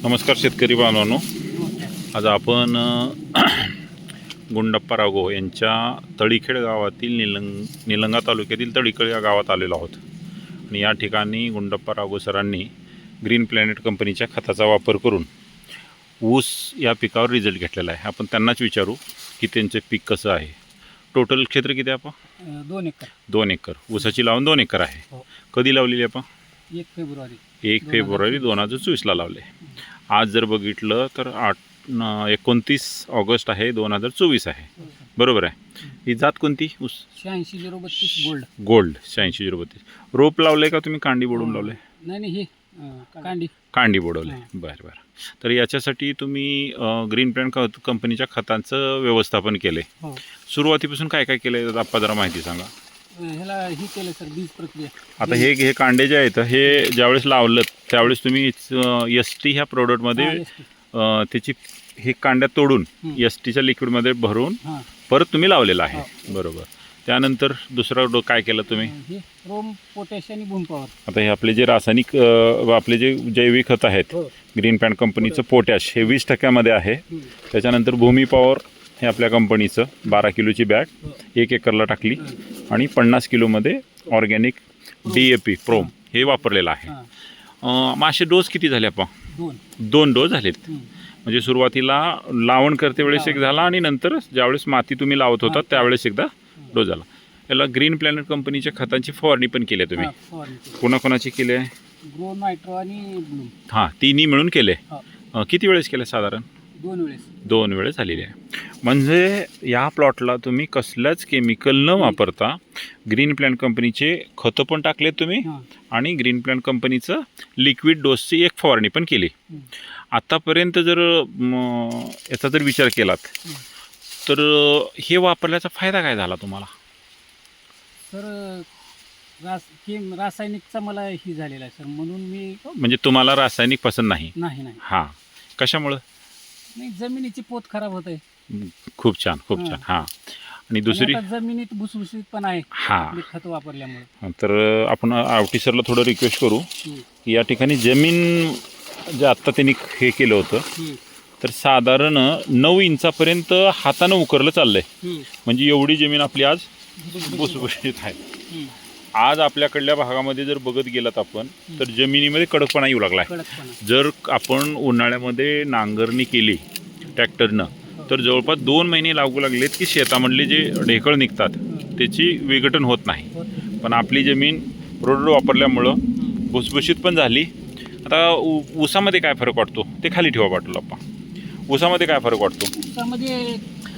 नमस्कार शेतकरी बांधवांनो, आज आपण गुंडप्पा राघव यांच्या तळीखेड गावातील निलंगा तालुक्यातील तळीखेड या गावात आलेलो आहोत. आणि या ठिकाणी गुंडप्पा राघव सरांनी ग्रीन प्लॅनेट कंपनीच्या खताचा वापर करून ऊस या पिकावर रिझल्ट घेतलेला आहे. आपण त्यांनाच विचारू की त्यांचे पीक कसं आहे. टोटल क्षेत्र किती आहे आपण? 2 एकर. 2 एकर ऊसाची लावून 2 एकर आहे. कधी लावलेली आपण? 1 फेब्रुवारी 1 फेब्रुवारी 2024ला लावले. आज जर बघितलं तर 29 ऑगस्ट आहे, 2024 आहे. बरोबर आहे. ही जात कोणती? ऊस 86-032 गोल्ड. गोल्ड 86-032. रोप लावले का तुम्ही कांडी बोडून लावले? नाही हे कांडी कांडी बोडवले. बरं बरं. तर याच्यासाठी तुम्ही ग्रीन प्लॅनेट कंपनीच्या खतांचं व्यवस्थापन केले. सुरुवातीपासून काय काय केलं आप्पा, जरा माहिती सांगा. ह्याला ही केलं सर, बीज प्रक्रिया. आता हे कांडे जे आहेत हे ज्यावेळेस लावलं त्यावेळेस तुम्ही ST ह्या प्रोडक्टमध्ये त्याची हे कांड्या तोडून STच्या लिक्विडमध्ये भरून परत तुम्ही लावलेलं आहे. बरोबर. त्यानंतर दुसरं काय केलं तुम्ही? हे रोम, पोटॅश आणि भूम पॉवर. आता हे आपले जे रासायनिक आपले जे जैविक खत आहेत ग्रीन प्लॅनेट कंपनीचं पोटॅश हे 20% आहे. त्याच्यानंतर भूमी पॉवर हे आपल्या कंपनीचं 12 किलोची बॅग 1 एकरला टाकली आणि 50 किलोमध्ये ऑर्गॅनिक DAP प्रोम हे वापरलेलं आहे. मासे डोस किती झाले आपण? 2 डोस झालेत. म्हणजे सुरुवातीला लावण करते वेळेस एक झाला आणि नंतर ज्यावेळेस माती तुम्ही लावत होता त्यावेळेस एकदा डोस झाला. याला ग्रीन प्लॅनेट कंपनीच्या खतांची फवारणी पण केली तुम्ही. कोणाकोणाची केली आहे? ग्रो, नायट्रो आणि ब्लूम. हां, तिन्ही मिळून केले. किती वेळेस केले? साधारण 2 वेळेस झालेली आहे. म्हणजे या प्लॉटला तुम्ही कसल्याच केमिकल न वापरता ग्रीन प्लॅनेट कंपनीचे खतं पण टाकले तुम्ही आणि ग्रीन प्लॅनेट कंपनीचं लिक्विड डोसची एक फवारणी पण केली. आतापर्यंत जर याचा जर विचार केलात तर हे वापरल्याचा फायदा काय झाला तुम्हाला? सर रासायनिकचा मला ही झालेला आहे सर, म्हणून मी. म्हणजे तुम्हाला रासायनिक पसंत नाही? नाही. हां, कशामुळं? नाही, जमिनीची पोत खराब होत आहे. खूप छान. हां. आणि दुसरी जमिनीत भुसभुशीत पण आहे हां खत वापरल्यामुळे. तर आपण आवटी सरला थोडं रिक्वेस्ट करू की या ठिकाणी जमीन जे आत्ता त्यांनी हे केलं होतं तर साधारण 9 इंचापर्यंत हातानं उकरलं चाललंय. म्हणजे एवढी जमीन आपली आज भुसभुशीत आहे. आज आपल्याकडल्या भागामध्ये जर बघत गेलात आपण तर जमिनीमध्ये कडकपणा येऊ लागला आहे. जर आपण उन्हाळ्यामध्ये नांगरणी केली ट्रॅक्टरनं तर जवळपास 2 महिने लागू लागलेत की शेतामधले जे ढेकळ निघतात त्याची विघटन होत नाही. पण आपली जमीन प्रोडक्ट वापरल्यामुळं भुसभुशीत पण झाली. आता ऊसामध्ये काय फरक वाटतो ते खाली ठेवा वाटलं आपण. ऊसामध्ये काय फरक वाटतो?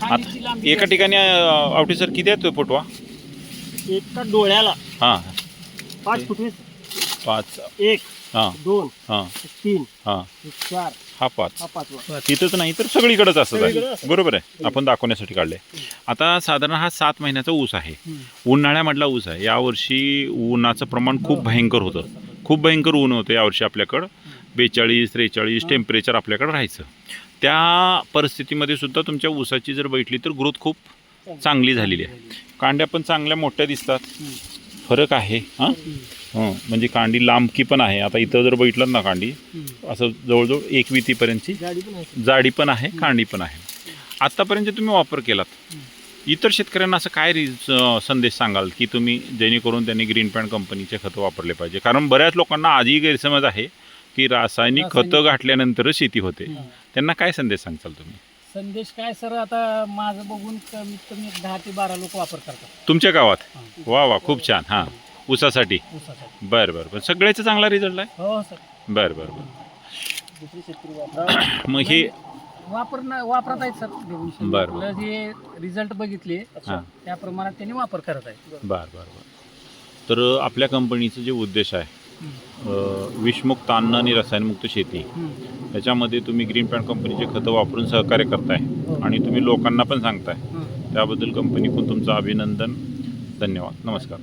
आता एका ठिकाणी आवटी सर किती आहे तो फुटवा? एका डोळ्याला हां 5 फूट. 5 1 हां 2 हां 3 हां 4 हा 5 5. तिथंच नाही तर सगळीकडेच असं आहे. बरोबर आहे. आपण दाखवण्यासाठी काढले. आता साधारण हा 7 महिन्याचा ऊस आहे. उन्हाळ्यामधला ऊस आहे. यावर्षी उन्हाचं प्रमाण खूप भयंकर होतं. खूप भयंकर ऊन होतं यावर्षी. आपल्याकडं 42-43 टेम्परेचर आपल्याकडं राहायचं. त्या परिस्थितीमध्ये सुद्धा तुमच्या ऊसाची जर बघितली तर ग्रोथ खूप चांगली झालेली आहे. कांड्या पण चांगल्या मोठ्या दिसतात. फरक आहे. हां म्हणजे कांडी लांबकी पण आहे. आता इथं जर बघितलं ना कांडी असं जवळजवळ 1 वितीपर्यंतची जाडी पण आहे, कांडी पण आहे. आत्तापर्यंत तुम्ही वापर केलात, इतर शेतकऱ्यांना असं काय संदेश सांगाल की तुम्ही जेणेकरून त्यांनी ग्रीन प्लॅनेट कंपनीचे खतं वापरले पाहिजे? कारण बऱ्याच लोकांना आजही गैरसमज आहे की रासायनिक खतं घातल्यानंतरच शेती होते. त्यांना काय संदेश सांगाल तुम्ही? संदेश काय सर, आता माझं बघून कमीत कमी 10 ते 12 लोक वापर करतात तुमच्या गावात. वा खूप छान. हां, ऊसासाठी. बरं. सगळ्याचा चांगला रिझल्ट आहे. हो सर. बरं. मग हे वापरत आहेत सर. बरं. जे रिझल्ट बघितले त्या प्रमाणात त्यांनी वापर करत आहेत. बरं. तर आपल्या कंपनीचं जे उद्देश आहे विषमुक्त अन्न आणि रसायनमुक्त शेती, याच्यामध्ये तुम्ही ग्रीन प्लॅनेट कंपनीचे खतं वापरून सहकार्य करताय आणि तुम्ही लोकांना पण सांगताय. त्याबद्दल कंपनी पण तुमचं अभिनंदन. धन्यवाद. नमस्कार.